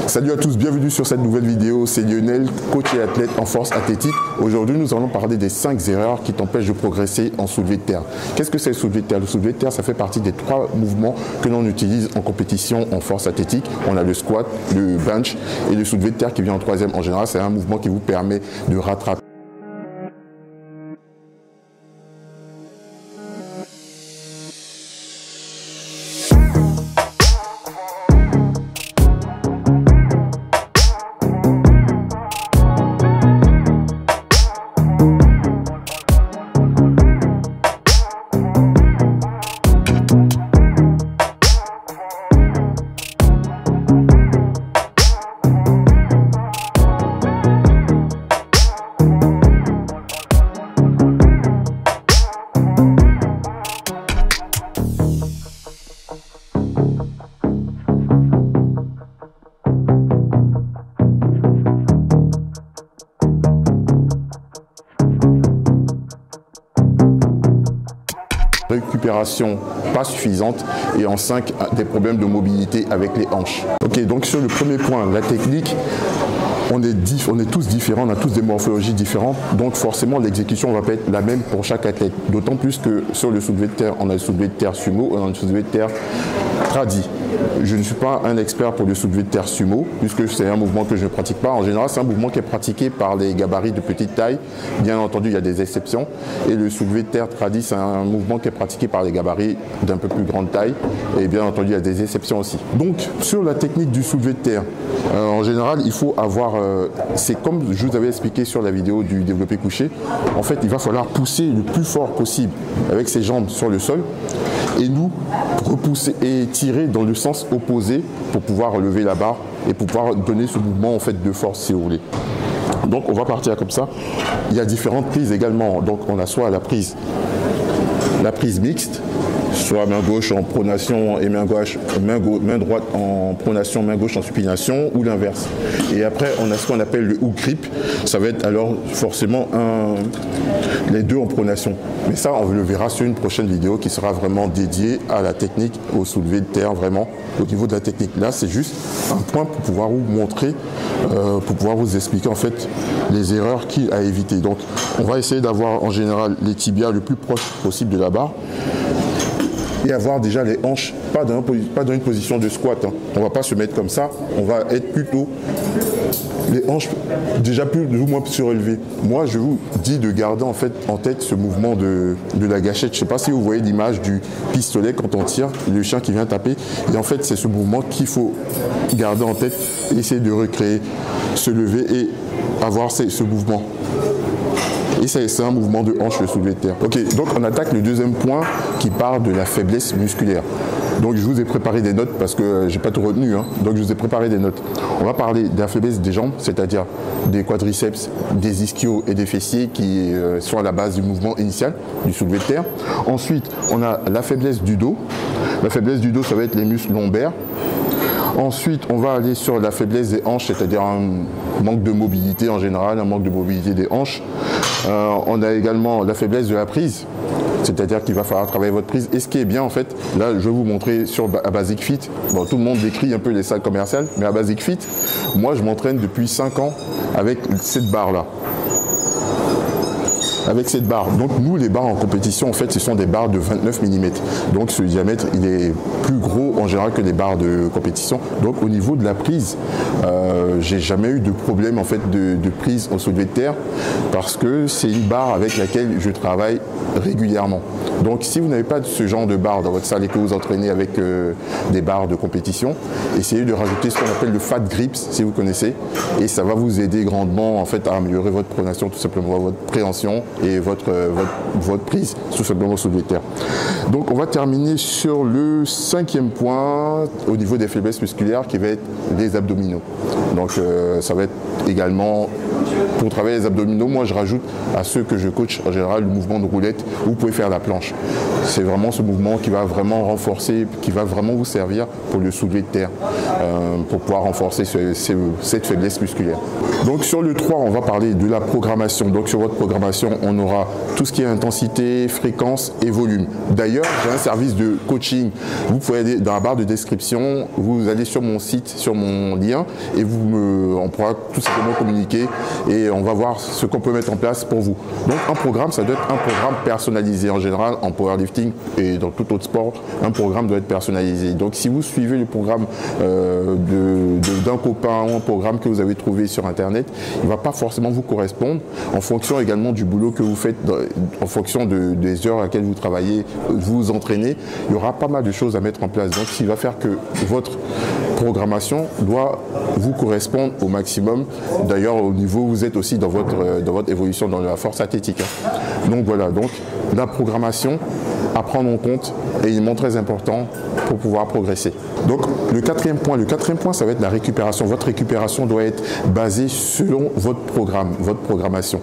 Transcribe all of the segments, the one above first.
Salut à tous, bienvenue sur cette nouvelle vidéo. C'est Lionel, coach et athlète en force athlétique. Aujourd'hui, nous allons parler des 5 erreurs qui t'empêchent de progresser en soulevé de terre. Qu'est-ce que c'est le soulevé de terre? Le soulevé de terre, ça fait partie des 3 mouvements que l'on utilise en compétition en force athlétique. On a le squat, le bench et le soulevé de terre qui vient en 3e. En général, c'est un mouvement qui vous permet de rattraper. Récupération pas suffisante et en 5 des problèmes de mobilité avec les hanches. Ok, donc sur le premier point, la technique, on est tous différents, on a tous des morphologies différentes, donc forcément l'exécution va pas être la même pour chaque athlète. D'autant plus que sur le soulevé de terre, on a le soulevé de terre sumo, on a le soulevé de terre tradi. Je ne suis pas un expert pour le soulevé de terre sumo, puisque c'est un mouvement que je ne pratique pas. En général, c'est un mouvement qui est pratiqué par les gabarits de petite taille. Bien entendu, il y a des exceptions. Et le soulevé de terre tradi, c'est un mouvement qui est pratiqué par les gabarits d'un peu plus grande taille. Et bien entendu, il y a des exceptions aussi. Donc, sur la technique du soulevé de terre, en général, il faut avoir... c'est comme je vous avais expliqué sur la vidéo du développé couché. En fait, il va falloir pousser le plus fort possible avec ses jambes sur le sol. Et nous, repousser et tirer dans le sens opposé pour pouvoir relever la barre et pour pouvoir donner ce mouvement en fait de force si vous voulez. Donc on va partir comme ça. Il y a différentes prises également. Donc on a soit la prise mixte, soit main gauche en pronation et main droite en pronation, main gauche en supination, ou l'inverse. Et après, on a ce qu'on appelle le hook grip. Ça va être alors forcément les deux en pronation. Mais ça, on le verra sur une prochaine vidéo qui sera vraiment dédiée à la technique, au soulevé de terre, vraiment, au niveau de la technique. Là, c'est juste un point pour pouvoir vous montrer, pour pouvoir vous expliquer en fait les erreurs à éviter. Donc, on va essayer d'avoir en général les tibias le plus proche possible de la barre. Et avoir déjà les hanches, pas dans une position de squat. Hein. On ne va pas se mettre comme ça, on va être plutôt les hanches déjà plus ou moins surélevées. Moi, je vous dis de garder en fait en tête ce mouvement de la gâchette. Je ne sais pas si vous voyez l'image du pistolet quand on tire, le chien qui vient taper. Et en fait, c'est ce mouvement qu'il faut garder en tête, essayer de recréer, se lever et avoir ce mouvement. Et c'est un mouvement de hanche, le soulevé de terre. Ok, donc on attaque le deuxième point qui parle de la faiblesse musculaire. Donc je vous ai préparé des notes parce que j'ai pas tout retenu, hein. Donc je vous ai préparé des notes. On va parler de la faiblesse des jambes, c'est-à-dire des quadriceps, des ischios et des fessiers qui sont à la base du mouvement initial du soulevé de terre. Ensuite, on a la faiblesse du dos. La faiblesse du dos, ça va être les muscles lombaires. Ensuite, on va aller sur la faiblesse des hanches, c'est-à-dire un manque de mobilité en général, un manque de mobilité des hanches. On a également la faiblesse de la prise, c'est-à-dire qu'il va falloir travailler votre prise. Et ce qui est bien en fait, là je vais vous montrer à Basic Fit, bon, tout le monde décrit un peu les salles commerciales, mais à Basic Fit, moi je m'entraîne depuis 5 ans avec cette barre-là. Avec cette barre. Donc nous, les barres en compétition, en fait, ce sont des barres de 29 mm. Donc ce diamètre, il est plus gros en général que les barres de compétition. Donc au niveau de la prise, j'ai jamais eu de problème en fait de prise au soulevé de terre parce que c'est une barre avec laquelle je travaille régulièrement. Donc si vous n'avez pas ce genre de barre dans votre salle et que vous entraînez avec des barres de compétition, essayez de rajouter ce qu'on appelle le fat grips, si vous connaissez, et ça va vous aider grandement en fait à améliorer votre pronation, tout simplement votre préhension et votre prise, tout simplement au soulevé de terre. Donc on va terminer sur le 5e point au niveau des faiblesses musculaires qui va être les abdominaux. Donc ça va être également, pour travailler les abdominaux, moi je rajoute à ceux que je coach en général le mouvement de roulette où vous pouvez faire la planche. C'est vraiment ce mouvement qui va vraiment renforcer, qui va vraiment vous servir pour le soulevé de terre, pour pouvoir renforcer cette faiblesse musculaire. Donc sur le 3, on va parler de la programmation. Donc sur votre programmation, on aura tout ce qui est intensité, fréquence et volume. D'ailleurs, j'ai un service de coaching. Vous pouvez aller dans la barre de description, vous allez sur mon site, sur mon lien, et on pourra tout simplement communiquer et on va voir ce qu'on peut mettre en place pour vous. Donc un programme, ça doit être un programme personnalisé. En général, en powerlifting et dans tout autre sport, un programme doit être personnalisé. Donc si vous suivez le programme d'un copain ou un programme que vous avez trouvé sur Internet, il ne va pas forcément vous correspondre en fonction également du boulot que vous faites, en fonction des heures à laquelle vous travaillez, vous entraînez. Il y aura pas mal de choses à mettre en place. Donc, ce qui va faire que votre programmation doit vous correspondre au maximum. D'ailleurs, au niveau où vous êtes aussi dans votre évolution dans la force athlétique. Donc voilà, donc la programmation à prendre en compte est élément très important pour pouvoir progresser. Donc le quatrième point, ça va être la récupération. Votre récupération doit être basée selon votre programme, votre programmation.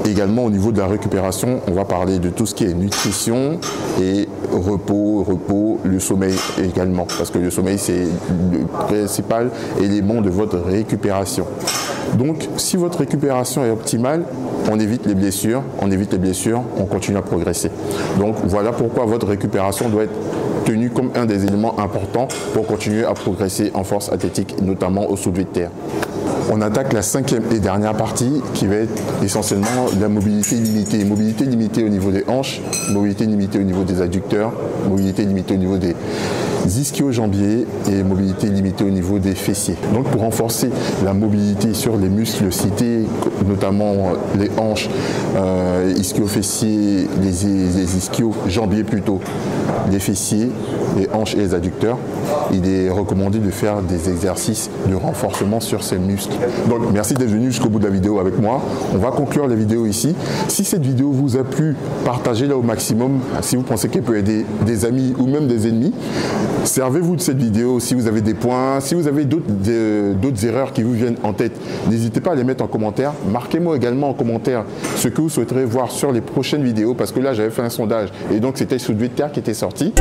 Également au niveau de la récupération, on va parler de tout ce qui est nutrition et repos, le sommeil également, parce que le sommeil c'est le principal élément de votre récupération. Donc si votre récupération est optimale, on évite les blessures, on continue à progresser. Donc voilà pourquoi votre récupération doit être tenue comme un des éléments importants pour continuer à progresser en force athlétique, notamment au soulevé de terre. On attaque la cinquième et dernière partie qui va être essentiellement la mobilité limitée. Mobilité limitée au niveau des hanches, mobilité limitée au niveau des adducteurs, mobilité limitée au niveau des ischio-jambiers et mobilité limitée au niveau des fessiers. Donc pour renforcer la mobilité sur les muscles cités, notamment les hanches, ischio-fessiers, les ischio-jambiers plutôt, les fessiers, les hanches et les adducteurs, il est recommandé de faire des exercices de renforcement sur ces muscles. Donc merci d'être venu jusqu'au bout de la vidéo avec moi. On va conclure la vidéo ici. Si cette vidéo vous a plu, partagez-la au maximum. Si vous pensez qu'elle peut aider des amis ou même des ennemis, servez-vous de cette vidéo. Si vous avez des points, si vous avez d'autres erreurs qui vous viennent en tête, n'hésitez pas à les mettre en commentaire. Marquez-moi également en commentaire ce que vous souhaiterez voir sur les prochaines vidéos, parce que là j'avais fait un sondage et donc c'était soulevé de terre qui était sorti.